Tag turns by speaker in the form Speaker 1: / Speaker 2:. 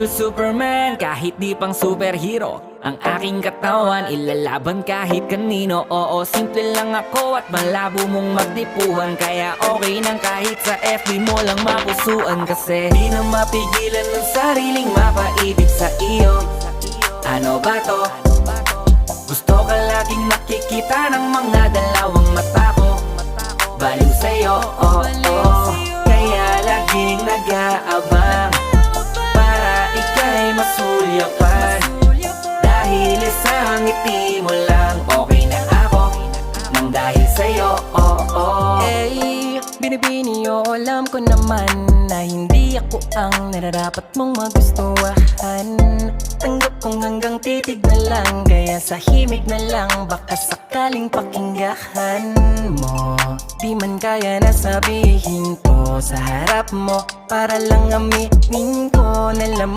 Speaker 1: Superman, kahit di pang superhero, ang aking katawan ilalaban kahit kanino. Oo, simple lang ako at malabo mong magdipuhan, kaya okay nang kahit sa FB mo lang mapusuan. Kasi di na mapigilan ng sariling mapaibig sa iyo. Ano ba to? Gusto ka laging nakikita ng mga dalawang mata ko. Baliw sa'yo, oh, oh. Kaya laging nag-aabang para ika'y masulyapan. Dahil isang ngiti mo lang, okay na ako nang dahil sa'yo, oh, oh.
Speaker 2: Hey, binibini, oo, alam ko naman na hindi ako ang nararapat mong magustuhan. Tanggap kong hanggang titig na lang, kaya sa himig na lang, baka sakaling pakinggahan mo. Di man kaya na sabihin to sa harap mo, para lang aminin ko na laman